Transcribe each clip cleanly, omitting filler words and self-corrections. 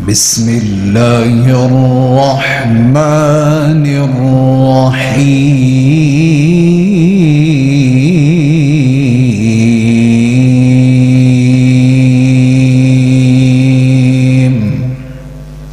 بسم اللہ الرحمن الرحیم۔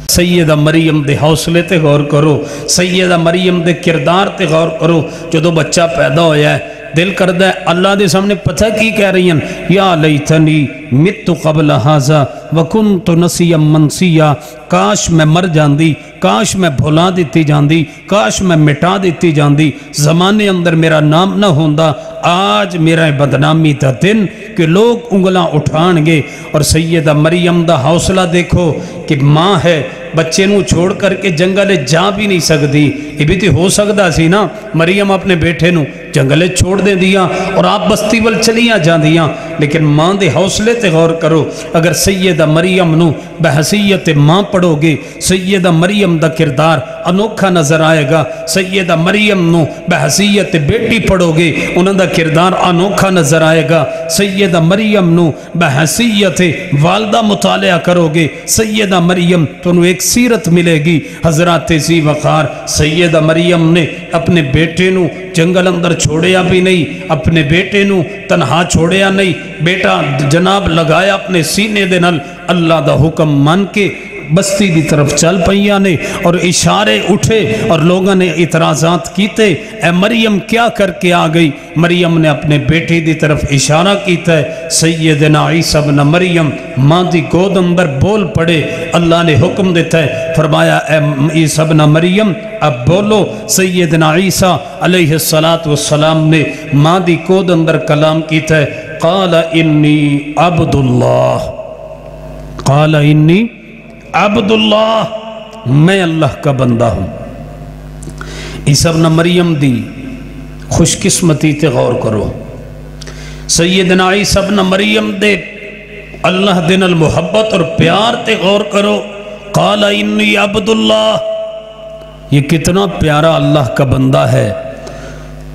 سیدہ مریم دے حوصلے تے غور کرو، سیدہ مریم دے کردار تے غور کرو۔ جدو بچہ پیدا ہویا ہے دل کردہ ہے اللہ دے سامنے پتہ کی کہہ رہی ہیں، یا لیتنی مت قبل ھذا وکنت نسیا منسیا، کاش میں مر جاندی، کاش میں بھلا دیتی جاندی، کاش میں مٹا دیتی جاندی، زمانے اندر میرا نام نہ ہوندا۔ آج میرا بدنامی دا دن کہ لوگ انگلاں اٹھان گے۔ اور سیدہ مریم دا حوصلہ دیکھو کہ ماں ہے، بچے نو چھوڑ کر کے جنگلے جا بھی نہیں سکتی۔ یہ بھی تو ہو سکتا سی نا، مریم اپنے بیٹھے نو جنگلے چھوڑ دے دیا اور آپ بستی ول چلیاں جان دیا، لیکن ماں دے حوصلے تے غور کرو۔ اگر سیدہ مریم نو بحثیت ماں پڑھو گے، سیدہ مریم دا کردار انوکھا نظر آئے گا۔ سیدہ مریم نو بحثیت بیٹی پڑھو گے، انہاں دا کردار انوکھا نظر آئے گا۔ سیدہ مریم نو بحثیت والدہ مطالعہ کرو گے، سیدہ مریم تو ایک سیرت ملے گی۔ حضرات ذی وقار سیدہ مریم نے اپنے بیٹے نو جنگل اندر چھوڑیا بھی نہیں، اپنے بیٹے نو تنہا چھوڑیا نہیں، بیٹا جناب لگایا اپنے سینے دے نال، اللہ دا حکم مان کے بستی دی طرف چل پئیاں نے، اور اشارے اٹھے اور لوگوں نے اعتراضات کیتے، اے مریم کیا کر کے آ گئی؟ مریم نے اپنے بیٹے دی طرف اشارہ کیتا ہے۔ سیدنا عیسیٰ ابن مریم ماں دی گود اندر بول پڑے، اللہ نے حکم دیتا ہے، فرمایا اے عیسیٰ ابن مریم اب بولو۔ سیدنا عیسیٰ علیہ السلام نے ماں دی گود اندر کلام کیتا ہے، قال انی عبد اللہ، قال انی عبداللہ، میں اللہ کا بندہ ہوں۔ عیسیٰ ابن مریم دی خوش قسمتی تے غور کرو، سیدنا عیسیٰ ابن مریم دے اللہ دن المحبت اور پیار تے غور کرو۔ قال انی عبداللہ، یہ کتنا پیارا اللہ کا بندہ ہے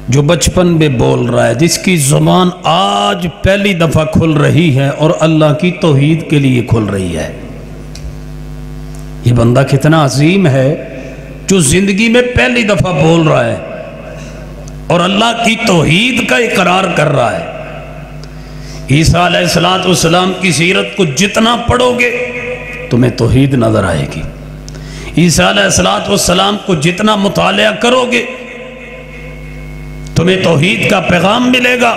جو بچپن میں بول رہا ہے، جس کی زبان آج پہلی دفعہ کھل رہی ہے اور اللہ کی توحید کے لیے کھل رہی ہے۔ یہ بندہ کتنا عظیم ہے جو زندگی میں پہلی دفعہ بول رہا ہے اور اللہ کی توحید کا اقرار کر رہا ہے۔ عیسیٰ علیہ السلام کی سیرت کو جتنا پڑھو گے تمہیں توحید نظر آئے گی، عیسیٰ علیہ السلام کو جتنا مطالعہ کرو گے تمہیں توحید کا پیغام ملے گا۔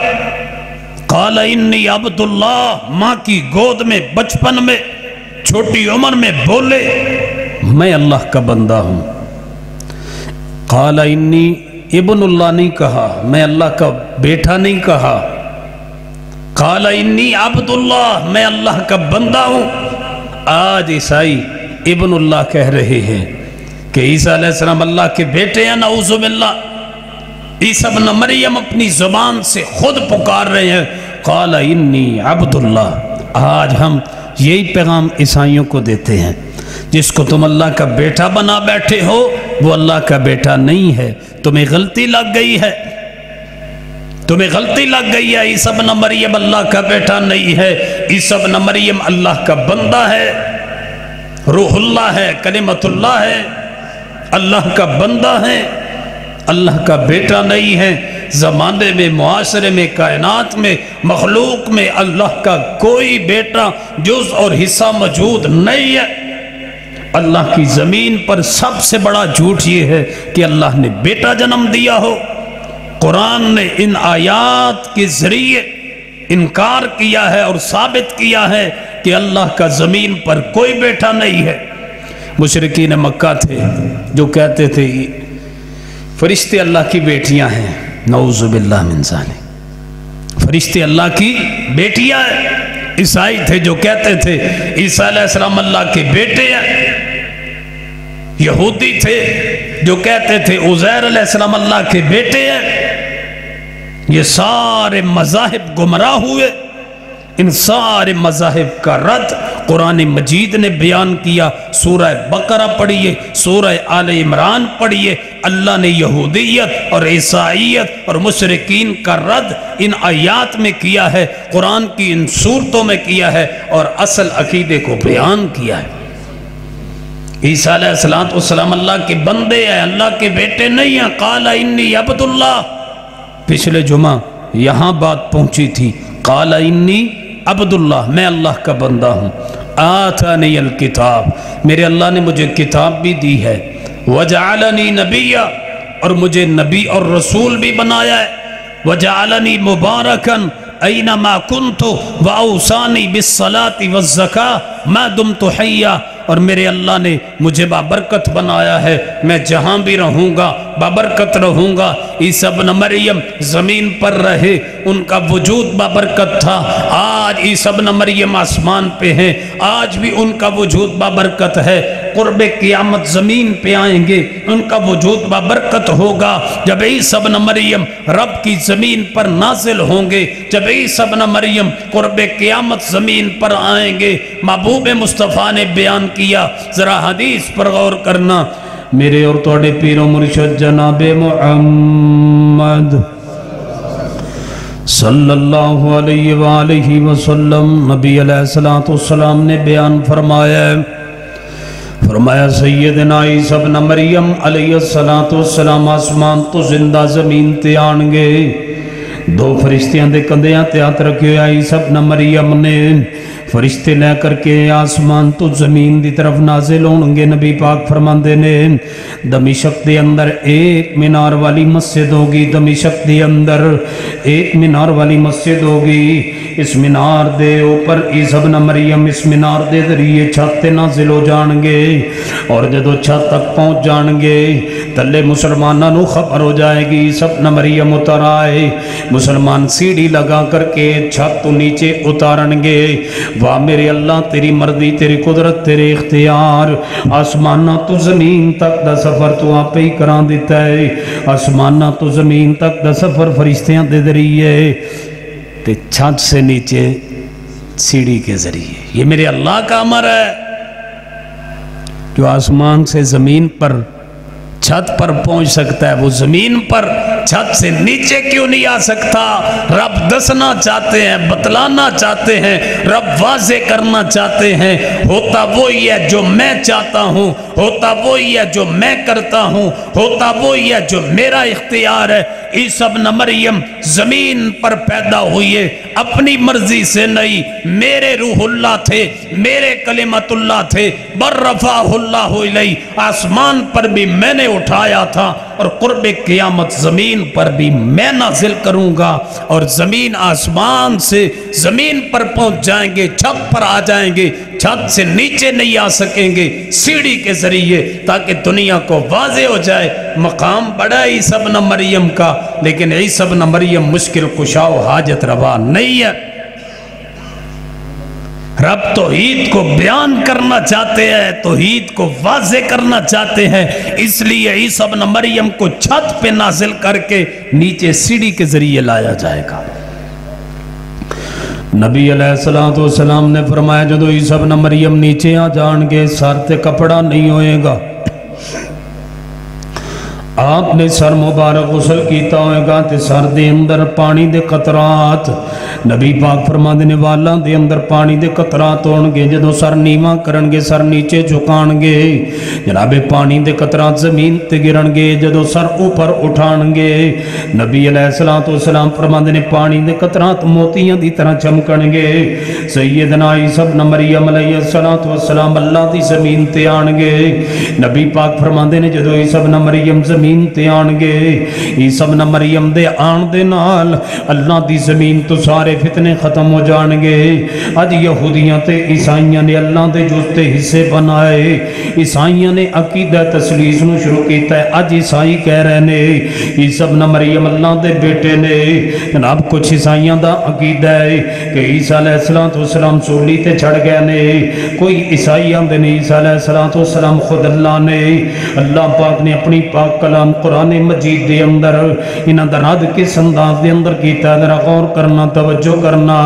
قال انی عبداللہ، ماں کی گود میں بچپن میں چھوٹی عمر میں بولے میں اللہ کا بندہ ہوں۔ قال انی ابن اللہ نہیں کہا، میں اللہ کا بیٹا نہیں کہا، قال انی عبداللہ، میں اللہ کا بندہ ہوں۔ آج عیسائی ابن اللہ کہہ رہے ہیں کہ عیسیٰ علیہ السلام اللہ کے بیٹے ہیں، نعوذ باللہ۔ عیسیٰ ابن مریم اپنی زبان سے خود پکار رہے ہیں قال انی عبداللہ۔ آج ہم یہی پیغام عیسائیوں کو دیتے ہیں، جس کو تم اللہ کا بیٹا بنا بیٹھے ہو وہ اللہ کا بیٹا نہیں ہے، تمہیں غلطی لگ گئی ہے، تمہیں غلطی لگ گئی ہے۔ عیسیٰ ابن مریم اللہ کا بیٹا نہیں ہے، عیسیٰ ابن مریم اللہ کا بندہ ہے، روح اللہ ہے، کلمت اللہ ہے، اللہ کا بندہ ہے، اللہ کا بیٹا نہیں ہے۔ زمانے میں، معاشرے میں، کائنات میں، مخلوق میں اللہ کا کوئی بیٹا جز اور حصہ موجود نہیں ہے۔ اللہ کی زمین پر سب سے بڑا جھوٹ یہ ہے کہ اللہ نے بیٹا جنم دیا ہو۔ قرآن نے ان آیات کے ذریعے انکار کیا ہے اور ثابت کیا ہے کہ اللہ کا زمین پر کوئی بیٹا نہیں ہے۔ مشرکین مکہ تھے جو کہتے تھے فرشتے اللہ کی بیٹیاں ہیں، نعوذ باللہ من ذالک، فرشتے اللہ کی بیٹیاں ہیں۔ عیسائی تھے جو کہتے تھے عیسیٰ علیہ السلام اللہ کے بیٹے ہیں۔ یہودی تھے جو کہتے تھے عزیر علیہ السلام اللہ کے بیٹے ہیں۔ یہ سارے مذاہب گمراہ ہوئے۔ ان سارے مذاہب کا رد قرآن مجید نے بیان کیا۔ سورہ بقرہ پڑھیے، سورہ آل عمران پڑھیے، اللہ نے یہودیت اور عیسائیت اور مشرکین کا رد ان آیات میں کیا ہے، قرآن کی ان صورتوں میں کیا ہے اور اصل عقیدے کو بیان کیا ہے۔ عیسیٰ علیہ السلام اللہ کے بندے ہیں، اللہ کے بیٹے نہیں ہیں۔ قال انی عبداللہ، پچھلے جمعہ یہاں بات پہنچی تھی، قال انی عبداللہ، میں اللہ کا بندہ ہوں۔ آتانی الکتاب، میرے اللہ نے مجھے کتاب بھی دی ہے، وجعلنی نبیّ، اور مجھے نبی اور رسول بھی بنایا ہے، وجعلنی مبارکن اینما کنت واوصانی بالصلاۃ والزکاۃ ما دمت حیا، اور میرے اللہ نے مجھے بابرکت بنایا ہے، میں جہاں بھی رہوں گا بابرکت رہوں گا۔ عیسیٰ ابن مریم زمین پر رہے، ان کا وجود بابرکت تھا۔ آج عیسیٰ ابن مریم آسمان پہ ہیں، آج بھی ان کا وجود بابرکت ہے۔ قرب قیامت زمین پہ آئیں گے، ان کا وجود بابرکت ہوگا۔ جب عیسیٰ ابن مریم رب کی زمین پر نازل ہوں گے، جب عیسیٰ ابن مریم قرب قیامت زمین پر آئیں گے، محبوب مصطفیٰ نے بیان کیا، ذرا حدیث پر غور کرنا۔ میرے اور توڑے پیر و مرشد جناب محمد صلی اللہ علیہ وآلہ وسلم، نبی علیہ السلام نے بیان فرمایا سیدنا عیسیٰ ابن مریم علیہ السلام آسمان تو زندہ زمین تے آن گے، دو فرشتیاں دے کندیاں تے ہاتھ رکھے ہوئے عیسیٰ ابن مریم نے، فرشتے لے کر کے آسمان تو زمین دی طرف نازل ہوں گے۔ نبی پاک فرماندے نے دمشق دے اندر ایک مینار والی مسجد ہوگی، دمشق دے اندر ایک مینار والی مسجد ہوگی، اس مینار دے اوپر عیسیٰ ابن مریم اس مینار دے ذریعے چھت تے نازل ہو جان گے، اور جدو چھت تک پہنچ جان گے تلے مسلمانوں نو خبر ہو جائے گی عیسیٰ ابن مریم اتر آئے، مسلمان سیڑھی لگا کر کے چھت تو نیچے اتارن گے۔ واہ میرے اللہ، تیری مرضی، تیری قدرت، تیرے اختیار، آسمانہ تو زمین تک دا سفر تو آپ ہی کران دیتا ہے، آسمانہ تو زمین تک دا سفر فرشتیاں دے ذریعے تے چھت سے نیچے سیڑھی کے ذریعے۔ یہ میرے اللہ کا امر ہے، جو آسمان سے زمین پر چھت پر پہنچ سکتا ہے، وہ زمین پر چھت سے نیچے کیوں نہیں آ سکتا؟ رب دسنا چاہتے ہیں، بتلانا چاہتے ہیں، رب واضح کرنا چاہتے ہیں۔ ہوتا وہی ہے جو میں چاہتا ہوں، ہوتا وہی ہے جو میں کرتا ہوں، ہوتا وہی ہے جو میرا اختیار ہے۔ عیسیٰ ابن مریم زمین پر پیدا ہوئے، اپنی مرضی سے نہیں، میرے روح اللہ تھے، میرے کلمت اللہ تھے، بررفعہ اللہ الیہ، آسمان پر بھی میں نے اٹھایا تھا، اور قرب قیامت زمین پر بھی میں نازل کروں گا، اور زمین آسمان سے زمین پر پہنچ جائیں گے، چھت پر آ جائیں گے، چھت سے نیچے نہیں آ سکیں گے، سیڑھی کے ذریعے، تاکہ دنیا کو واضح ہو جائے مقام بڑا عیسیٰ ابن مریم کا، لیکن عیسیٰ ابن مریم مشکل کشا و حاجت روا نہیں ہے۔ رب توحید کو بیان کرنا چاہتے ہیں، توحید کو واضح کرنا چاہتے ہیں، اس لیے عیسیٰ ابن مریم کو چھت پہ نازل کر کے نیچے سیڑھی کے ذریعے لایا جائے گا۔ نبی علیہ السلام نے فرمایا جدو عیسیٰ ابن مریم نیچے آ جان گے، سر تے کپڑا نہیں ہوئے گا، آپ نے سر مبارک غسل کیتا ہوئے گا تے سر دے اندر پانی دے قطرات، نبی پاک فرماندے نے والاں دے اندر پانی دے قطرات ہون گے، جدو سر نیواں کرن گے، سر نیچے جھکان گے، جناب پانی دے قطرات زمین تے گرن گے، جدو سر اوپر اٹھان گے، نبی علیہ السلام فرماندے نے پانی دے قطرات موتیاں دی طرح چمکن گے۔ سیدنا عیسیٰ ابن مریم علیہ السلام اللہ دی زمین تے آن گے، نبی پاک فرماندے نے جدو عیسیٰ ابن مریم زمین تے آن گے، عیسیٰ ابن مریم دے آن دے نال اللہ دی زمین تو سارے فتنے ختم ہو جان گے۔ اج یہودیاں تے عیسائیاں نے اللہ دے جز تے حصے بنائے، عیسائیاں نے عقیدہ تسلیس نو شروع کیتا ہے، اج عیسائی کہہ رہے نے عیسیٰ ابن مریم اللہ دے بیٹے نے۔ جناب کچھ عیسائیاں دا عقیدہ ہے کہ عیسیٰ علیہ السلام سولی تے چھڑ گئے نے، کوئی عیسائیاں دے نے عیسیٰ علیہ السلام خود اللہ نے، اللہ پاک نے اپنی پاک کلام قرآن مجید دے اندر انہاں دا رد کس انداز دے اندر کیتا ہے، ذرا غور کرنا توجہ توجہ کرنا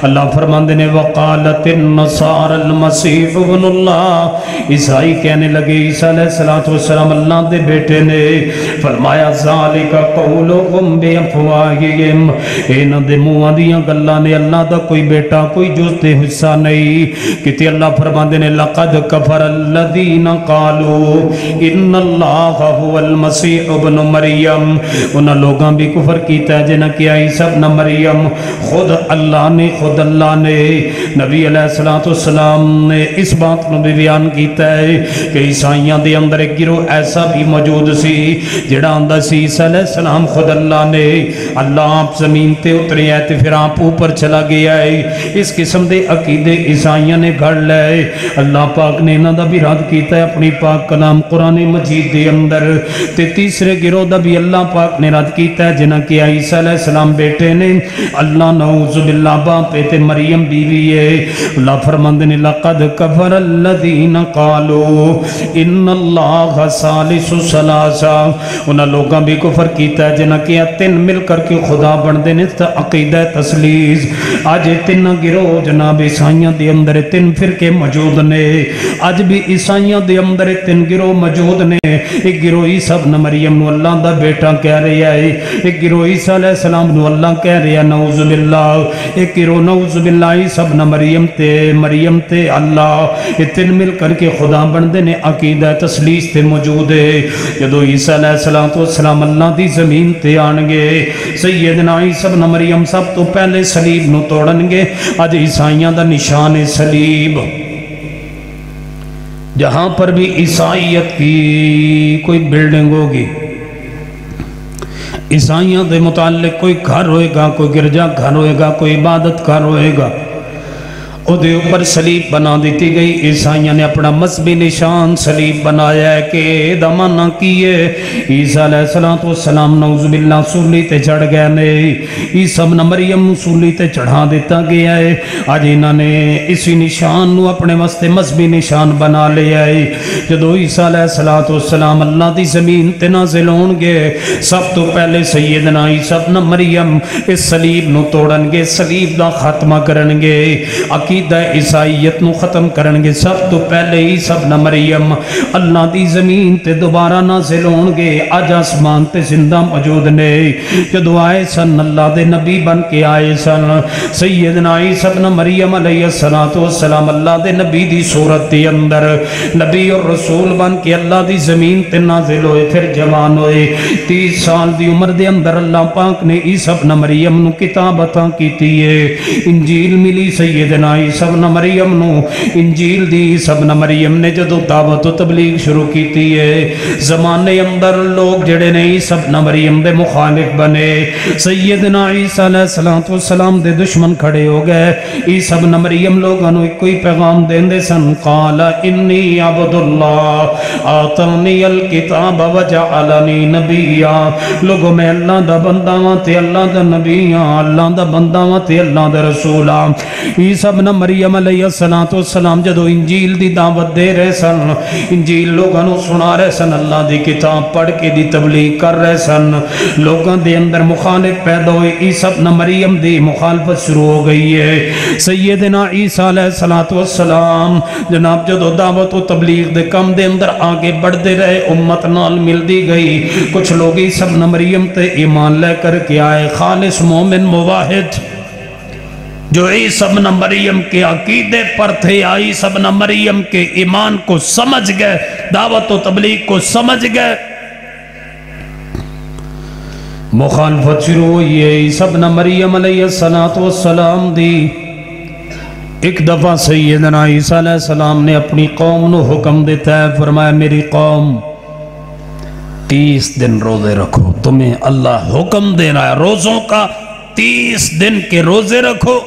اللہ فرماندے نے وقالت النصارى المسیح ابن اللہ عیسائی کہنے لگے عیسیٰ علیہ السلام اللہ دے بیٹے نے فرمایا ذالک قولهم بافواہہم انہاں دے منہاں دیاں گلاں نے اللہ دا کوئی بیٹا کوئی جز تے حصہ نہیں کتے اللہ فرماندے نے لقد کفر الذین قالوا ان اللہ هو المسیح ابن مریم انہاں لوگاں بھی کفر کیتا ہے جنہاں کہ عیسیٰ ابن مریم خود اللہ نے نبی علیہ السلام نے اس بات کو بھی بیان کیتا ہے کہ عیسائیاں دے اندر ایک گروہ ایسا بھی موجود سی جڑا آندا سی عیسیٰ علیہ السلام خود اللہ نے اللہ آپ زمین تے اترے ہے تے پھر آپ اوپر چلا گیا ہے اس قسم دے عقیدے عیسائیاں نے گھڑ لے اللہ پاک نے انہاں دا بھی رد کیتا ہے اپنی پاک کلام قرآن مجید دے اندر تے تیسرے گروہ دا بھی اللہ پاک نے رد کیتا ہے جنہاں کہ عیسیٰ علیہ السلام بیٹے نے اللہ نعوذ باللہ باپ تے مریم بیوی ہے اللہ فرماندے نے لقد کفر الذین قالوا ان اللہ ثالث ثلاثہ انہاں لوگاں بھی کفر کیتا ہے جنہاں کہ تین مل کر کے خدا بندے نے عقیدہ تثلیث آج تین گروہ جناب عیسائیاں دے اندر تین فرقے موجود نے آج بھی عیسائیاں دے اندر تین گروہ موجود نے ایک گروہ عیسیٰ ابن مریم نو اللہ دا بیٹا کہہ رہا ہے ایک گروہ عیسیٰ علیہ السلام نو اللہ کہہ رہا ہے نعوذ باللہ ایک گروہ نعوذ باللہ عیسیٰ ابن مریم تے اللہ یہ تین مل کر کے خدا بندے نے عقیدہ تثلیث تے موجود ہے جدو عیسیٰ علیہ السلام اللہ دی زمین تے آنگے سیدنا عیسیٰ ابن مریم سب تو پہلے صلیب نو توڑنگے آج عیسائیاں دا نشان صلیب جہاں پر بھی عیسائیت کی کوئی بلڈنگ ہوگی عیسائیوں دے متعلق کوئی گھر ہوئے گا کوئی گرجا گھر ہوئے گا کوئی عبادت گھر ہوئے گا او دے اوپر صلیب بنا دیتی گئی عیسائیوں نے اپنا مذہبی نشان صلیب بنایا ہے کہ دمانہ کیے عیسیٰ علیہ السلام نعوذ باللہ سولی تے چڑھ گئے نے عیسیٰ ابن مریم سولی تے چڑھا دیتا گیا ہے آج انہوں نے اسی نشان نو اپنے واسطے مذہبی نشان بنا لیا ہے جدو عیسیٰ علیہ السلام اللہ دی زمین تے نازل ہون گے سب تو پہلے سیدنا عیسیٰ ابن مریم اس صلیب نو توڑن گے صلیب دا خاتمہ کرن گے عقیدہ عیسائیت نو ختم کرنگے سب تو پہلے عیسیٰ ابن مریم اللہ دی زمین تے دوبارہ نازل ہونگے آج آسمان تے زندہ موجود نے جدو آئے سن اللہ دے نبی بن کے آئے سن سیدنا عیسیٰ ابن مریم علیہ السلام اللہ دے نبی دی صورت دی اندر نبی اور رسول بن کے اللہ دی زمین تے نازل ہوئے پھر جوان ہوئے 30 سال دی عمر دے اندر اللہ پاک نے عیسیٰ ابن مریم نو کتاب عطا کیتی ہے انجیل ملی سیدنا عیسیٰ ابن مریم نو انجیل دی عیسیٰ ابن مریم نے جدو دعوت و تبلیغ شروع کیتی ہے زمانے اندر لوگ جڑے نے عیسیٰ ابن مریم دے مخالف بنے سیدنا عیسیٰ علیہ السلام دے دشمن کھڑے ہو گئے عیسیٰ ابن مریم لوگاں نو کوئی پیغام دیندے سن قال انی عبد اللہ آتانی الکتاب وجعلنی نبیا لوگوں میں اللہ دا بندہ ہاں تے اللہ دا نبی ہاں اللہ دا بندہ ہاں تے اللہ دا رسول ہاں عیسیٰ ابن مریم علیہ السلام جدو انجیل دی دعوت دے رہے سن انجیل لوگاں نو سنا رہے سن اللہ دی کتاب پڑھ کے دی تبلیغ کر رہے سن لوگاں دے اندر مخالف پیدا ہوئے عیسیٰ ابن مریم دی مخالفت شروع ہو گئی ہے سیدنا عیسیٰ علیہ السلام جناب جدو دعوت و تبلیغ دے کم دے اندر آگے بڑھ دے رہے امت نال مل دی گئی کچھ لوگ عیسیٰ ابن مریم تے ایمان لے کر کے آئے خالص مومن مواحد جو عیسیٰ ابن مریم کے عقیدے پر تھے عیسیٰ ابن مریم کے ایمان کو سمجھ گئے دعوت و تبلیغ کو سمجھ گئے مخالفت شروع ہوئی ہے عیسیٰ ابن مریم علیہ السلام دی ایک دفعہ سیدنا عیسیٰ علیہ السلام نے اپنی قوم نو حکم دیتا ہے فرمایا میری قوم 30 دن روزے رکھو تمہیں اللہ حکم دے رہا ہے روزوں کا 30 دن کے روزے رکھو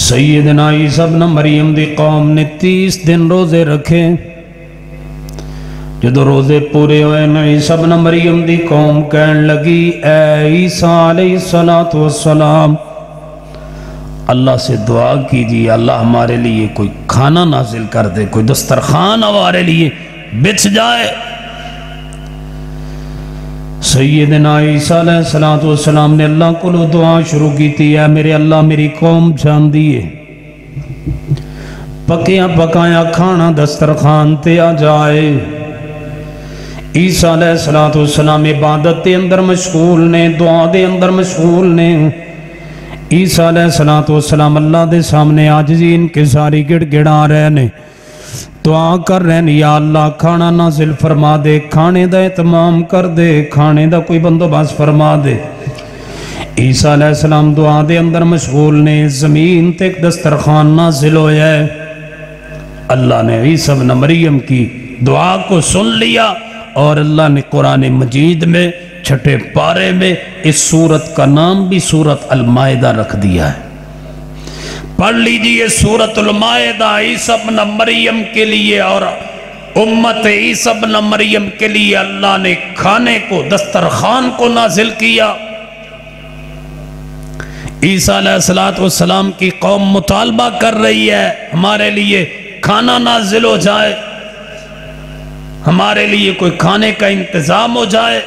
سیدنا عیسیٰ ابن مریم دی قوم نے 30 دن روزے رکھے جدو روزے پورے ہوئے نا عیسیٰ ابن مریم دی قوم کہن لگی اے عیسیٰ علیہ السلام اللہ سے دعا کیجیے اللہ ہمارے لیے کوئی کھانا نازل کر دے کوئی دسترخوان ہمارے لیے بچھ جائے سیدنا عیسیٰ علیہ السلام نے اللہ کو دعا شروع کی تھی، اے میرے اللہ میری قوم جان دیئے پکیاں پکایا کھانا دسترخوان تے آ جائے۔ عیسیٰ علیہ السلام عبادت دے اندر مشغول نے، دعا دے اندر مشغول نے۔ عیسیٰ علیہ السلام اللہ دے سامنے عاجزی انکساری گڑ گڑا رہے نے، دعا کر رہے ہیں، یا اللہ کھانا نازل فرما دے، کھانے دا اہتمام کر دے، کھانے دا کوئی بندوبست فرما دے۔ عیسیٰ علیہ السلام دعا دے اندر مشغول نے، زمین تے ایک دسترخوان نازل ہویا ہے۔ اللہ نے عیسیٰ ابن مریم کی دعا کو سن لیا اور اللہ نے قرآن مجید میں چھٹے پارے میں اس سورت کا نام بھی سورت المائدہ رکھ دیا ہے۔ پڑھ لیجئے سورت المائدہ عیسیٰ ابن مریم کے لیے اور امت عیسیٰ ابن مریم کے لیے اللہ نے کھانے کو، دسترخوان کو نازل کیا۔ عیسیٰ علیہ السلام کی قوم مطالبہ کر رہی ہے ہمارے لیے کھانا نازل ہو جائے، ہمارے لیے کوئی کھانے کا انتظام ہو جائے۔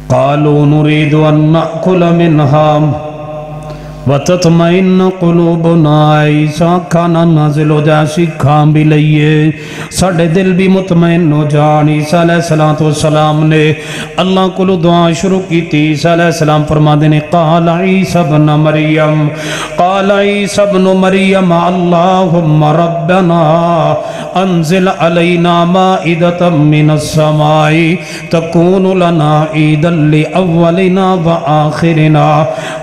قالوا نريد ان ناكل منها وتطمئن قلوبنا، عیسیٰ کھانا نازل ہو جائے سی کھان بھی لئیے، ساڑھے دل بھی مطمئن ہو جان۔ عیسیٰ علیہ السلام نے اللہ کو دعا شروع کی تھی۔ عیسیٰ علیہ السلام فرما دینے، قال عیسیٰ ابن مریم، قال عیسیٰ ابن مریم اللہم ربنا انزل علینا مائدتا من السماء تکون لنا عیدا لأولنا وآخرنا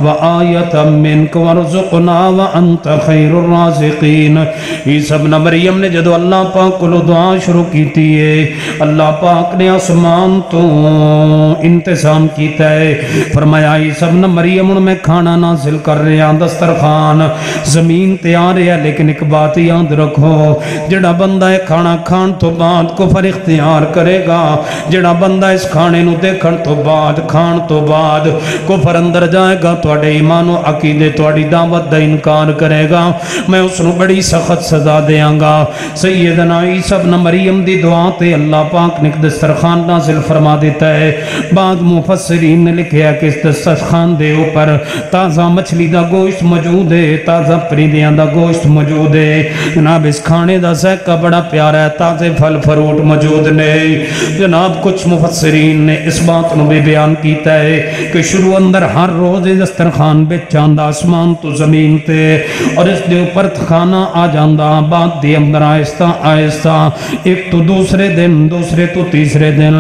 وآیتا منک ورزقنا وانت خیر الرازقین۔ عیسیٰ ابن مریم نے جدو اللہ پاک کو دعا شروع کی تھی، اللہ پاک نے آسمان تو انتظام کیتا ہے، فرمایا عیسیٰ ابن مریم ان میں کھانا نازل کر رہے ہیں، دسترخوان زمین تیار ہے، لیکن ایک بات یاد رکھو، جڑا بندہ ہے کھانا کھان تو بعد کفر اختیار کرے گا، جڑا بندہ اس کھانے نو دیکھن تو بعد کھان تو بعد کفر اندر جائے گا، توڑے ایمان و عقیدے توڑی دعوت دا انکار کرے گا، میں اس نو بڑی سخت سزا دیاں گا۔ سیدنا عیسیٰ ابن مریم دی دعا تے اللہ پاک نے دسترخوان نازل فرما دیتا ہے۔ بعد مفسرین نے لکھیا کہ اس دسترخوان دے اوپر تازہ مچھلی دا گوشت موجود ہے، تازہ پرندیاں دا گوشت موجود ہے، جناب اس کھانے دا ذائقہ بڑا پیارا ہے، تازے پھل فروٹ موجود نے۔ جناب کچھ مفسرین نے اس بات نو بھی بیان کیتا ہے کہ شروع اندر ہر روز دسترخوان بے چاندہ آسمان تو زمین تے اور اس دے اوپر کھانا آ جاندہ، بعد دے اندر آہستہ آہستہ ایک تو دوسرے دن، دوسرے تو تیسرے دن،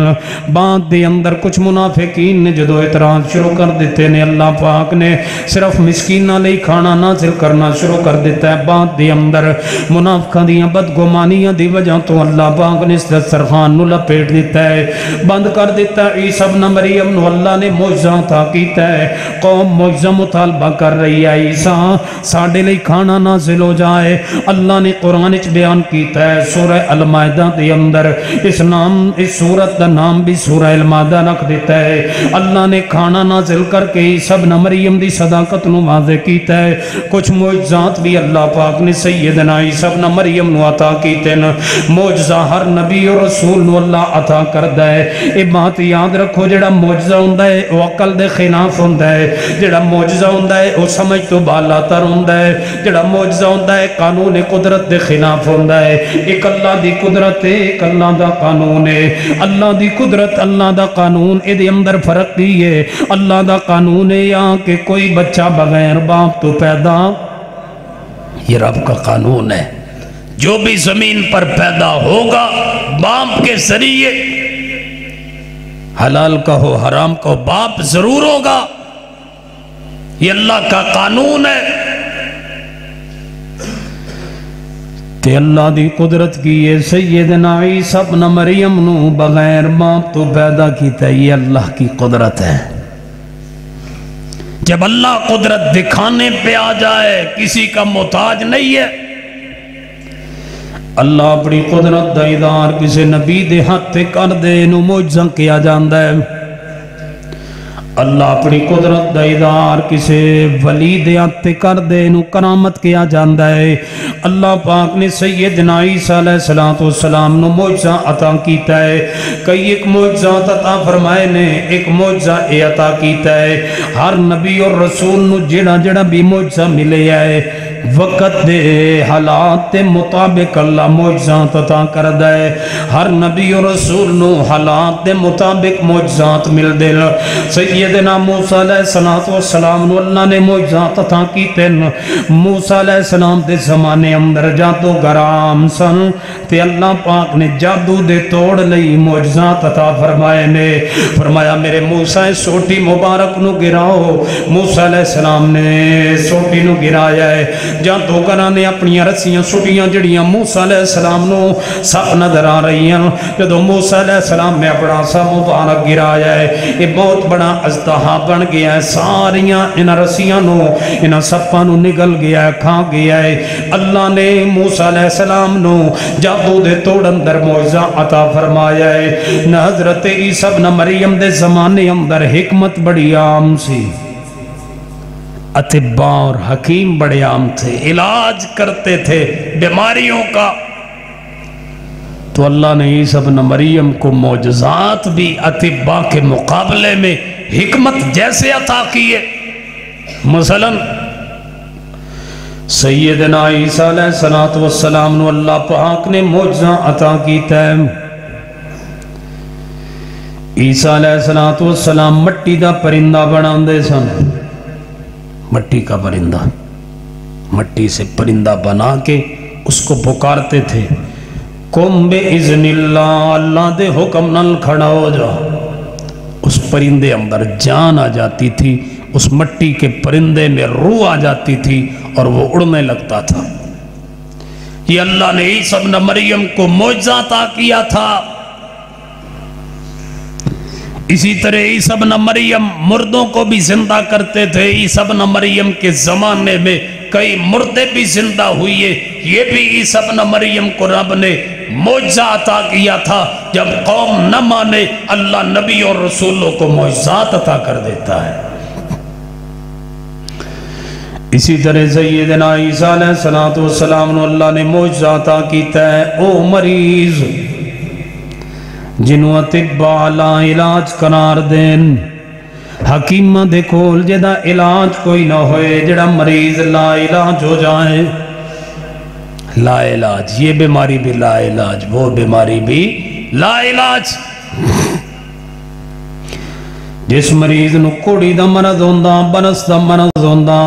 بعد دے اندر کچھ منافقین نے جدو اعتراض شروع کر دیتے نے، اللہ پاک نے صرف مسکینہ لئی کھانا نازل کرنا شروع کر دیتا ہے۔ بعد دے اندر منافقہ دیاں بدگمانیاں دی وجہ تو اللہ پاک نے اس دسترخوان نو لپیٹ دیتا ہے، بند کر دیتا ہے۔ عیسیٰ ابن مریم نو اللہ نے معجزہ عطا کیتا ہے، قوم معجزہ مطالبہ کر رہی ہے، عیسیٰ ساڑھے لئی کھانا نازل ہو جائے۔ اللہ نے قرآن اچ بیان کیتا ہے سورہ المائدہ دے اندر، اس سورت دا نام بھی سورہ المائدہ رکھ دیتا ہے۔ اللہ نے کھانا نازل کر کے عیسیٰ ابن مریم دی صداقت نو واضح کیتا ہے۔ کچھ معجزات بھی اللہ پاک نے سیدنا عیسیٰ ابن مریم نو عطا کیتے ہیں۔ معجزہ ہر نبی اور رسول نو اللہ عطا کردہ ہے۔ یہ بات یاد رکھو، جڑا معجزہ ہوندہ ہے وہ عقل دے خلاف ہوندہ ہے، جڑا معجزہ ہوندہ ہے وہ سمجھ تو بالا تر ہوندہ ہے، جڑا معجزہ ہوندہ ہے قانون قدرت دے خلاف ہوندہ ہے۔ ایک اللہ دی قدرت ہے، ایک اللہ دا قانون ہے۔ اللہ دی قدرت، اللہ دا قانون، اے دے اندر فرق دی ہے۔ اللہ دا قانون ہے یا کہ کوئی بچہ بغیر باپ تو پیدا، یہ رب کا قانون ہے، جو بھی زمین پر پیدا ہوگا باپ کے ذریعے، حلال کا ہو حرام کا ہو، باپ ضرور ہوگا، یہ اللہ کا قانون ہے۔ تے اللہ دی قدرت کی یہ سیدنا عیسیٰ ابن مریم نو بغیر باپ تو پیدا کیتا ہے، یہ اللہ کی قدرت ہے۔ جب اللہ قدرت دکھانے پہ آ جائے کسی کا محتاج نہیں ہے۔ اللہ اپنی قدرت دا اظہار کسی نبی دے ہاتھ کر دے نو معجزہ کیا جاندہ ہے۔ اللہ اپنی قدرت دا اظہار کسے ولی دے آتے کر دے نو کرامت کیا جاندہ ہے۔ اللہ پاک نے سیدنا عیسیٰ علیہ السلام نو معجزہ عطا کیتا ہے، کئی ایک معجزہ عطا فرمائے نے، ایک معجزہ اے عطا کیتا ہے۔ ہر نبی اور رسول نو جڑا جڑا بھی معجزہ ملے آئے وقت دے حالات مطابق اللہ معجزات عطا کردہ ہے۔ ہر نبی اور رسول نو حالات دے مطابق معجزات مل دے۔ سیدنا موسیٰ علیہ السلام نو اللہ نے معجزات عطا کیتے۔ موسیٰ علیہ السلام دے زمانے اندر جادو گرام سن تے اللہ پاک نے جادو دے توڑ لئی معجزات عطا فرمائے نے۔ فرمایا میرے موسیٰ سوٹی مبارک نو گراؤ۔ موسیٰ علیہ السلام نے سوٹی نو گرایا ہے، جادوگراں نے اپنی رسیاں سٹیاں جڑیاں موسیٰ علیہ السلام نو سب نظر آ رہی ہیں۔ جدو موسیٰ علیہ السلام نے اپنا سا مبارک گرایا ہے، یہ بہت بڑا اژدہا بن گیا ہے، ساریاں ان رسیاں نو ان سپاں نو نگل گیا ہے، کھا گیا ہے۔ اللہ نے موسیٰ علیہ السلام نو جادو دے توڑ اندر معجزہ عطا فرمایا ہے۔ نہ حضرت عیسیٰ ابن مریم دے زمانے اندر حکمت بڑی عام سی، اطباء اور حکیم بڑے عام تھے، علاج کرتے تھے بیماریوں کا۔ تو اللہ نے عیسیٰ ابن مریم کو معجزات بھی اطباء کے مقابلے میں حکمت جیسے عطا کیے۔ مثلا سیدنا عیسیٰ علیہ السلام نو اللہ پاک نے معجزہ عطا کیتا ہے۔ عیسیٰ علیہ السلام مٹی دا پرندہ بنان دے سن، مٹی کا پرندہ، مٹی سے پرندہ بنا کے اس کو پکارتے تھے، قم بِإِذْنِ اللہ، اللہ دے حکم نال کھڑا ہو جا۔ اس پرندے اندر جان آ جاتی تھی، اس مٹی کے پرندے میں روح آ جاتی تھی اور وہ اڑنے لگتا تھا۔ یہ اللہ نے عیسیٰ ابن مریم کو معجزہ عطا کیا تھا۔ اسی طرح عیسیٰ ابن مریم مردوں کو بھی زندہ کرتے تھے۔ عیسیٰ ابن مریم کے زمانے میں کئی مردے بھی زندہ ہوئے۔ یہ بھی عیسیٰ ابن مریم کو رب نے معجزہ عطا کیا تھا۔ جب قوم نہ مانے اللہ نبی اور رسولوں کو معجزات عطا کر دیتا ہے۔ اسی طرح سیدنا عیسیٰ علیہ السلام نے اللہ نے معجزہ عطا کیتا ہے، او مریض جنہوں اطباء لا علاج قرار دین، حکیمہ دے کول جدا علاج کوئی نہ ہوئے، جڑا مریض لا علاج ہو جائے۔ لا علاج، یہ بیماری بھی لا علاج، وہ بیماری بھی لا علاج۔ جس مریض نو کوڑی دا مرض ہوندا، برس دا مرض ہوندا،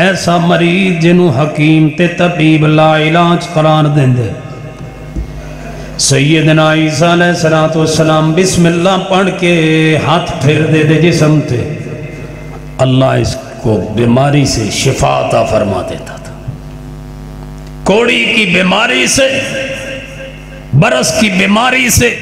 ایسا مریض جنہوں حکیم تے طبیب لا علاج قرار دیں دے۔ سیدنا عیسیٰ علیہ السلام بسم اللہ پڑھ کے ہاتھ پھیر دے دے جسم تے، اللہ اس کو بیماری سے شفا عطا فرما دیتا تھا۔ کوڑی کی بیماری سے، برس کی بیماری سے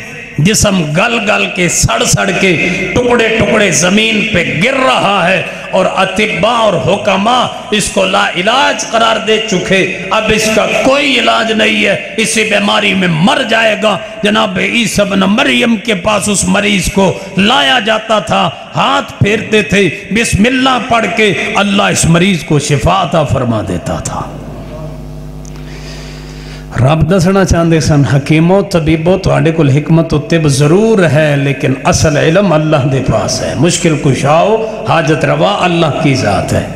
جسم گل گل کے سڑ سڑ کے ٹکڑے ٹکڑے زمین پہ گر رہا ہے، اور اطباء اور حکماء اس کو لا علاج قرار دے چکے۔ اب اس کا کوئی علاج نہیں ہے، اسی بیماری میں مر جائے گا۔ جناب عیسیٰ ابن مریم کے پاس اس مریض کو لایا جاتا تھا، ہاتھ پھیرتے تھے، بسم اللہ پڑھ کے اللہ اس مریض کو شفا عطا فرما دیتا تھا۔ رب دسنا چاہتے سن، حکیموں طبیبوں تواڈے کول حکمت و طب ضرور ہے، لیکن اصل علم اللہ دے پاس ہے۔ مشکل کشاؤ حاجت روا اللہ کی ذات ہے۔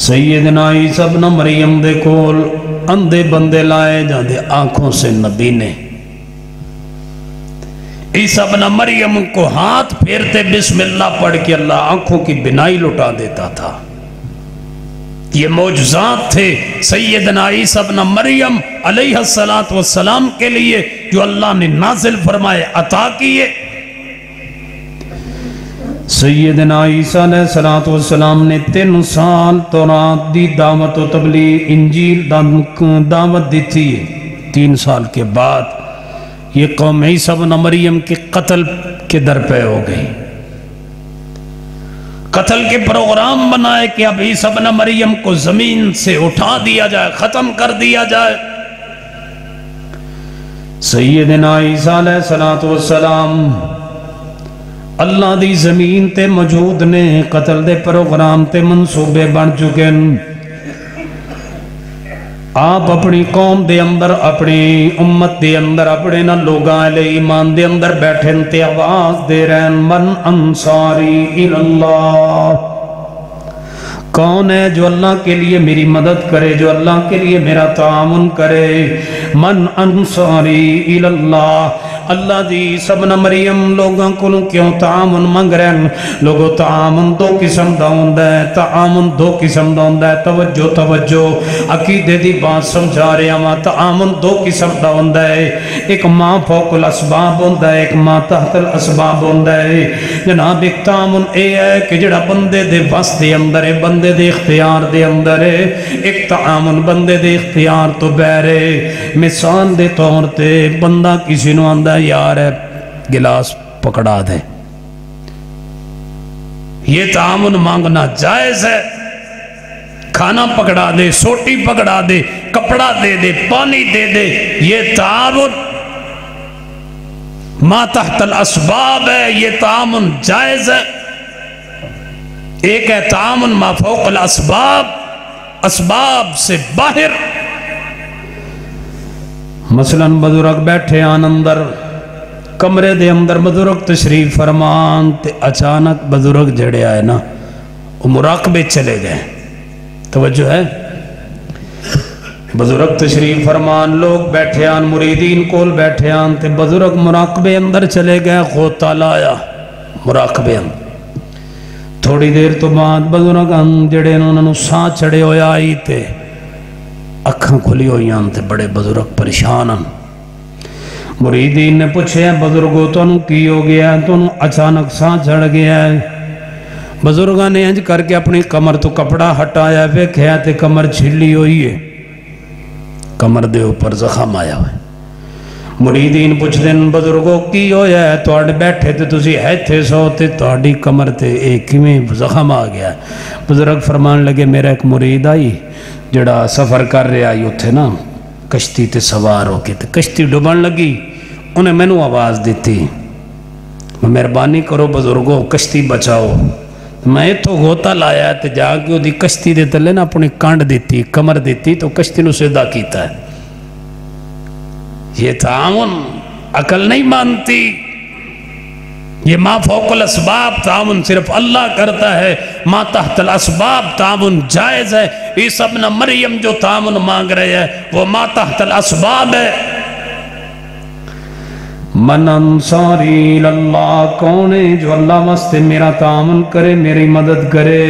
سیدنا عیسیٰ ابن مریم دے کول اندھے بندے لائے جاندے آنکھوں سے نبی نے۔ عیسیٰ ابن مریم کو ہاتھ پھیرتے بسم اللہ پڑھ کے اللہ آنکھوں کی بینائی لٹا دیتا تھا۔ یہ معجزات تھے سیدنا عیسیٰ ابن مریم علیہ السلام کے لیے جو اللہ نے نازل فرمائے، عطا کیے۔ سیدنا عیسیٰ علیہ السلام نے 3 سال تورات دی دعوت و تبلیغ انجیل دعوت دی تھی۔ 3 سال کے بعد یہ قوم عیسیٰ ابن مریم کے قتل کے در پہ ہو گئی۔ قتل کے پروگرام بنائے کہ اب عیسیٰ ابن مریم کو زمین سے اٹھا دیا جائے، ختم کر دیا جائے۔ سیدنا عیسیٰ علیہ السلام اللہ دی زمین تے موجود نے، قتل دے پروگرام تے منصوبے بن چکے ہیں۔ آپ اپنی قوم دے اندر، اپنی امت دے اندر، اپنے نہ لوگاں علیہ ایمان دے اندر بیٹھے تے آواز دے رہے ہیں، من انصاری الاللہ، کون ہے جو اللہ کے لیے میری مدد کرے، جو اللہ کے لیے میرا تعاون کرے؟ من انصاری الاللہ، اللہ دی سبنا مریم لوگاں کو کیوں تعاون مانگ رہے ہیں؟ لوگوں تعاون دو قسم دا ہوندا ہے، تعاون دو قسم دا ہوندا ہے، توجہ توجہ عقیدے دی بات سمجھا رہے ہیں۔ تعاون دو قسم دا ہوندا ہے، ایک ماں فوق الاسباب ہوندا ہے، ایک ماں تحت الاسباب ہوندا ہے۔ جناب ایک تعاون اے ہے کہ جڑا بندے دے بس دے اندر ہے، بندے دے اختیار دے اندر ہے، ایک تعاون بندے دے اختیار تو بہر ہے۔ مثال دے طور تے بندہ کسی نو آندا یار ہے گلاس پکڑا دے، یہ تعاون مانگنا جائز ہے۔ کھانا پکڑا دے، سوٹی پکڑا دے، کپڑا دے دے، پانی دے دے، یہ تعاون ما تحت الاسباب ہے، یہ تعاون جائز ہے۔ ایک ہے تعاون ما فوق الاسباب، اسباب سے باہر۔ مثلا بزرگ بیٹھے آن اندر کمرے دے اندر، بزرگ تشریف فرمان تے اچانک بزرگ جڑے آئے نا وہ مراقبے چلے گئے، توجہ ہے، بزرگ تشریف فرمان، لوگ بیٹھے آن، مریدین کول بیٹھے آن تے بزرگ مراقبے اندر چلے گئے، غوطہ لایا مراقبے اندر۔ تھوڑی دیر تو بعد بزرگ جڑے انہوں ساں چڑے ہویا آئی تے اکھاں کھلی ہوئی آن تے بڑے بزرگ پریشان آن۔ مریدین نے پوچھے بزرگو تو انہوں کی ہو گیا ہے، تو انہوں اچانک ساں چڑھ گیا ہے۔ بزرگاں نے انج کر کے اپنی کمر تو کپڑا ہٹایا، ویکھیا تے کمر چھلی ہوئی ہے، کمر دے اوپر زخم آیا ہوئے۔ مریدین پوچھ دیں بزرگو کی ہویا ہے، تو آڑ بیٹھے تے تسی ہے تھے سو تے تو آڑی کمر تے ایک میں زخم آ گیا ہے۔ بزرگ فرمان لگے میرا ایک مرید آئی جڑا سفر کر رہے آئی اتھے نا کشتی تے سوار ہو کے تے کشتی ڈوبن لگی، انہیں میں نو آواز دیتی مہربانی کرو بزرگو کشتی بچاؤ۔ میں تو غوطہ لایا تے جا کے وہ دی کشتی دے تلے نا اپنی کانڈ دیتی، کمر دیتی تو کشتی نو سیدھا کیتا ہے۔ یہ تعاون عقل نہیں مانتی، یہ ما فوق الاسباب تعاون صرف اللہ کرتا ہے، ما تحت الاسباب تعاون جائز ہے۔ عیسی ابن مریم جو تعاون مانگ رہے ہیں وہ ما تحت الاسباب ہے۔ من انصاری اللہ، کون ہے جو اللہ واسطے میرا تعاون کرے، میری مدد کرے؟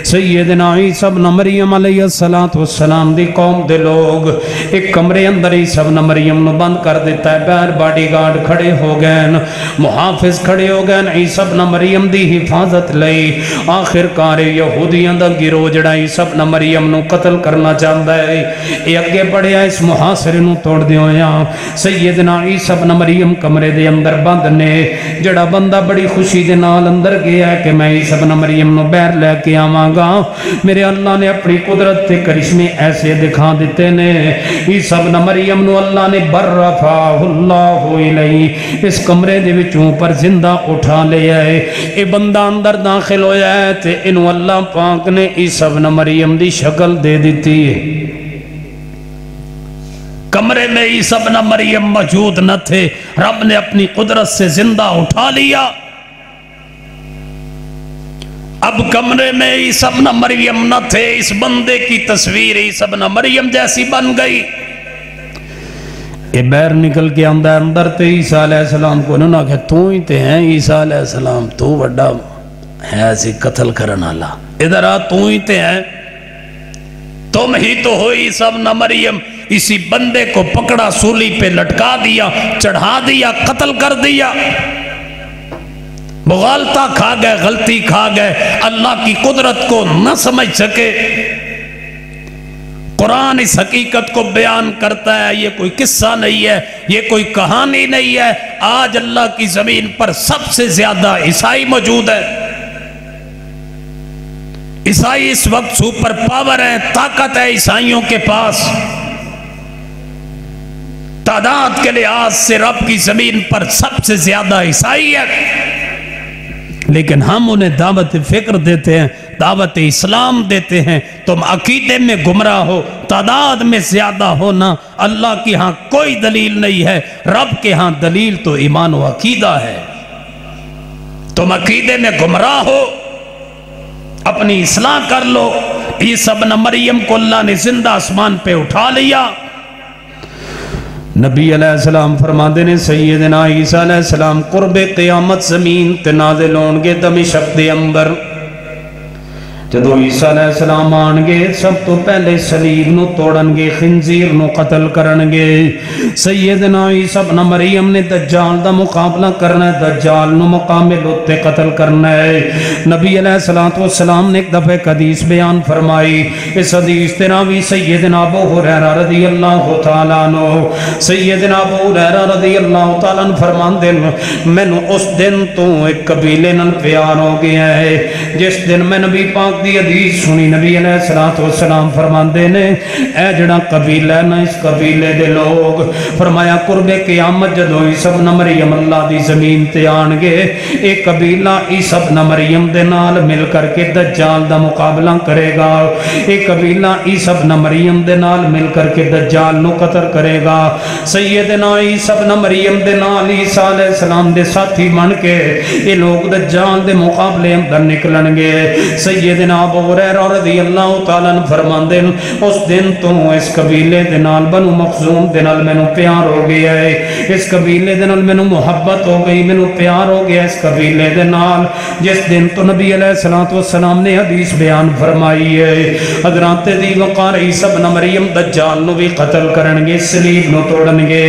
سیدنا عیسی ابن مریم علیہ السلام دی قوم دے لوگ ایک کمرے اندر عیسی ابن مریم نو بند کر دیتا ہے، باہر باڈی گارڈ کھڑے ہو گئے، محافظ کھڑے ہو گئے عیسی ابن مریم دی حفاظت لئی۔ آخر کار یہودیاں دا گروہ جڑا عیسی ابن مریم نو قتل کرنا چاہتا ہے، یہ اگے بڑھیا اس محاصرے نو توڑ دیو یا سیدنا عیسی ابن مریم کمرے دے اندر بند نے۔ جڑا بندہ بڑی خوشی دے نال اندر گیا ہے کہ میں عیسی ابن مریم نو باہر لے کے آواں گا، میرے اللہ نے اپنی قدرت تے کرشمے ایسے دکھا دیتے نے۔ عیسی ابن مریم نو اللہ نے برفعہ اللہ الیہ، اس کمرے دے وچوں پر زندہ اٹھا لیا ہے۔ اے بندہ اندر داخل ہویا ہے تے انہوں اللہ پاک نے عیسی ابن مریم دی شکل دے دیتی ہے۔ کمرے میں عیسی ابن مریم موجود نہ تھے، رب نے اپنی قدرت سے زندہ اٹھا لیا۔ اب کمرے میں عیسی ابن مریم نہ تھے، اس بندے کی تصویر عیسی ابن مریم جیسی بن گئی۔ یہ باہر نکل کے اندر تے عیسیٰ علیہ السلام کو انہوں نے کہا تو ہی تے ہیں عیسیٰ علیہ السلام، تو وڈا ہے ایسی قتل کرنا اللہ، ادھر آ تو ہی تے ہیں، تم ہی تو ہو عیسی ابن مریم۔ اسی بندے کو پکڑا، سولی پہ لٹکا دیا، چڑھا دیا، قتل کر دیا۔ مغالطہ کھا گئے، غلطی کھا گئے، اللہ کی قدرت کو نہ سمجھ سکے۔ قرآن اس حقیقت کو بیان کرتا ہے، یہ کوئی قصہ نہیں ہے، یہ کوئی کہانی نہیں ہے۔ آج اللہ کی زمین پر سب سے زیادہ عیسائی موجود ہے۔ عیسائی اس وقت سپر پاور ہے، طاقت ہے عیسائیوں کے پاس۔ تعداد کے لحاظ سے رب کی زمین پر سب سے زیادہ عیسائی ہے۔ لیکن ہم انہیں دعوت فکر دیتے ہیں، دعوت اسلام دیتے ہیں۔ تم عقیدے میں گمراہ ہو، تعداد میں زیادہ ہونا اللہ کی ہاں کوئی دلیل نہیں ہے، رب کے ہاں دلیل تو ایمان و عقیدہ ہے۔ تم عقیدے میں گمراہ ہو، اپنی اصلاح کر لو۔ عیسیٰ ابن مریم کو اللہ نے زندہ آسمان پہ اٹھا لیا۔ نبی علیہ السلام فرماتے ہیں سیدنا عیسیٰ علیہ السلام قرب قیامت زمین تے نازل ہون گے دمشق دے اندر۔ جدو عیسیٰ علیہ السلام آن گے سب تو پہلے صلیب نو توڑن گے، خنزیر نو قتل کرن گے۔ سیدنا عیسیٰ ابن مریم نے دجال دا مقابلہ کرنا ہے، دجال نو مقامل ہوتے قتل کرنا ہے۔ نبی علیہ السلام نے ایک دفعہ حدیث بیان فرمائی، اس حدیث تراوی سیدنا ابو ہریرہ رضی اللہ تعالیٰ عنہ، سیدنا ابو ہریرہ رضی اللہ تعالیٰ عنہ فرماندے میں نو اس دن تو ایک قبیلے نال پیار ہو گیا ہے جس دن میں نبی پاک دی حدیث سنی۔ نبی علیہ السلام فرماندے نے اے جڑا قبیلہ ہے نا، اس قبیلے دے لوگ فرمایا قرب قیامت جدو عیسیٰ ابن مریم اللہ دی زمین تے آن گے، ایک قبیلہ عیسیٰ ابن مریم دے نال مل کر کے دجال دا مقابلہ کرے گا، ایک قبیلہ عیسیٰ ابن مریم دے نال مل کر کے دجال نو قتل کرے گا۔ سیدنا عیسیٰ ابن مریم دے نال عیسیٰ علیہ السلام دے ساتھی بن کے یہ لوگ دجال دے مقابلے اندر نکلن گے۔ سیدنا ابو ہریرہ رضی اللہ تعالیٰ عنہ فرماندے اس دن تو اس قبیلے دے نال بنو مخزوم دے نال مینوں پیار ہو گیا ہے، اس قبیلے دے نال مینوں محبت ہو گئی، مینوں پیار ہو گیا اس قبیلے دے نال۔ جس دن تو نبی علیہ السلام نے حدیث بیان فرمائی ہے حضرات دی وقار عیسیٰ ابن مریم دجال نو بھی قتل کرن گے، صلیب نو توڑن گے۔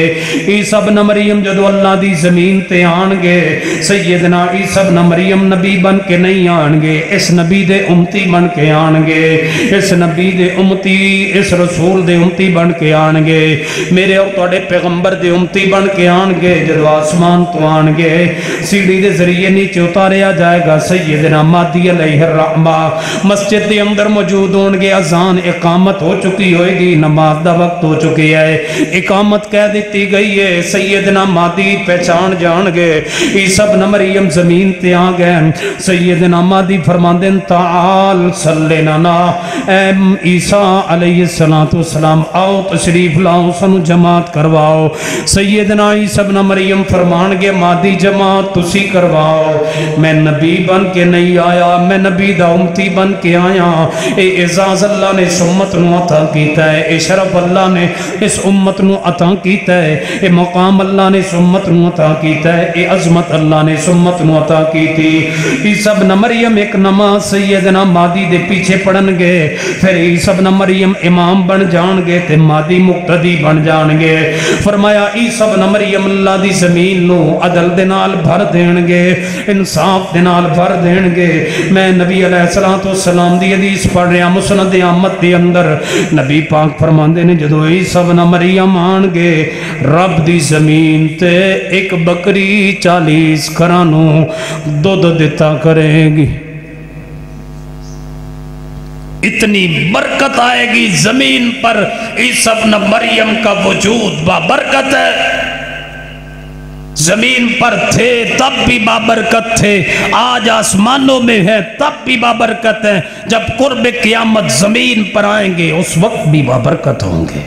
عیسیٰ ابن مریم جدو اللہ دی زمین تے آن گے، سیدنا عیسیٰ ابن مریم نبی بن کے نہیں آن گے، اس نبی دے امتی بن کے آن گے، اس نبی دے امتی، اس رسول دے امتی بن کے آن گے، میرے اور توڑے پیغمبر دے امتی بن کے آن گے۔ جدو آسمان تو آن گے سیڑھی دے ذریعے نیچے اتاریا جائے گا، سیدنا مہدی علیہ الرحمہ مسجد دے اندر موجود ہون گے، اذان اقامت ہو چکی ہوئے گی، نماز دا وقت ہو چکی ہے، اقامت کہہ دیتی گئی ہے، سیدنا مہدی پہچان جان گے عیسیٰ ابن مریم زمین تے آ گئے۔ سیدنا مہدی فرماندے تعال سلنا، اے عیسیٰ علیہ السلام آؤ تشریف لاؤ سنو جماعت کرواؤ۔ سیدنا عیسیٰ ابن مریم فرمان گے مہدی جماعت تسی کرواؤ، میں نبی بن کے نہیں آیا، میں نبی دا امتی بن کے آیا۔ اے اعزاز اللہ نے اس امت نو عطا کیتا ہے، اے شرف اللہ نے اس امت نو عطا کیتا ہے، اے مقام اللہ نے اس امت نو عطا کیتا ہے، اے عظمت اللہ نے اس امت نو عطا کی تھی۔ عیسیٰ ابن مریم ایک نماز سیدنا مہدی دے پیچھے پڑھن گے، پھر عیسیٰ ابن مریم امام بن جان گے تے مہدی مقتدی بن جان گے۔ فرمایا عیسیٰ ابن مریم اللہ دی زمین نو عدل دے نال بھر دین گے، انصاف دے نال بھر دین گے۔ میں نبی علیہ السلام دی حدیث پڑھ رہا مسند احمد دے اندر، نبی پاک فرماندے نے جدو عیسیٰ ابن مریم آن گے رب دی زمین تے ایک بکری 40 کرانوں دودھ دیتا کرے گی، اتنی برکت آئے گی زمین پر۔ عیسیٰ ابن مریم کا وجود بابرکت ہے، زمین پر تھے تب بھی بابرکت تھے، آج آسمانوں میں ہے تب بھی بابرکت ہے، جب قرب قیامت زمین پر آئیں گے اس وقت بھی بابرکت ہوں گے۔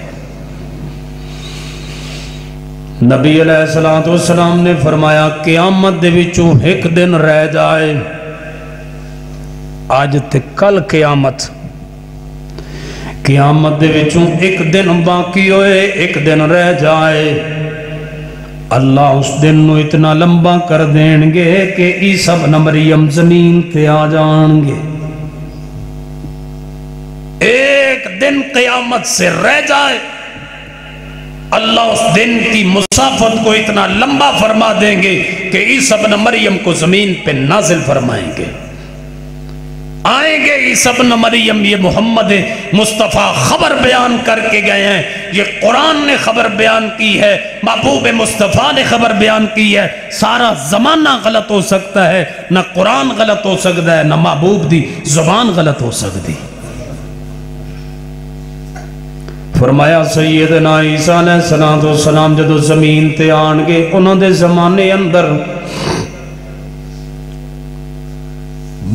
نبی علیہ السلام نے فرمایا قیامت دے وچوں ایک دن رہ جائے، آج تے کل قیامت، قیامت دے وچوں ایک دن باقی ہوئے، ایک دن رہ جائے، اللہ اس دن نو اتنا لمبا کر دین گے کہ عیسیٰ ابن مریم زمین تے آ جان گے۔ ایک دن قیامت سے رہ جائے، اللہ اس دن کی مسافت کو اتنا لمبا فرما دیں گے کہ عیسیٰ ابن مریم کو زمین پہ نازل فرمائیں گے۔ آئیں گے عیسیٰ ابن مریم، یہ محمد مصطفیٰ خبر بیان کر کے گئے ہیں، یہ قرآن نے خبر بیان کی ہے، محبوب مصطفیٰ نے خبر بیان کی ہے۔ سارا زمانہ غلط ہو سکتا ہے، نہ قرآن غلط ہو سکتا ہے، نہ محبوب دی زبان غلط ہو سکتی۔ فرمایا سیدنا عیسیٰ علیہ السلام جدو زمین تے آن گے انہوں دے زمانے اندر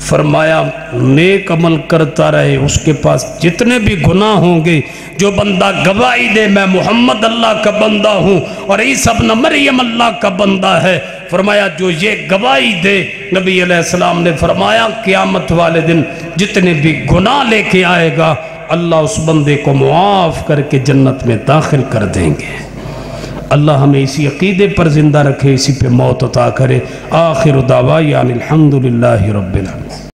فرمایا نیک عمل کرتا رہے، اس کے پاس جتنے بھی گناہ ہوں گے، جو بندہ گواہی دے میں محمد اللہ کا بندہ ہوں اور عیسیٰ ابن مریم اللہ کا بندہ ہے، فرمایا جو یہ گواہی دے، نبی علیہ السلام نے فرمایا قیامت والے دن جتنے بھی گناہ لے کے آئے گا اللہ اس بندے کو معاف کر کے جنت میں داخل کر دیں گے۔ اللہ ہمیں اسی عقیدے پر زندہ رکھے، اسی پہ موت عطا کرے۔ آخر دعوایان الحمدللہ رب العالمین۔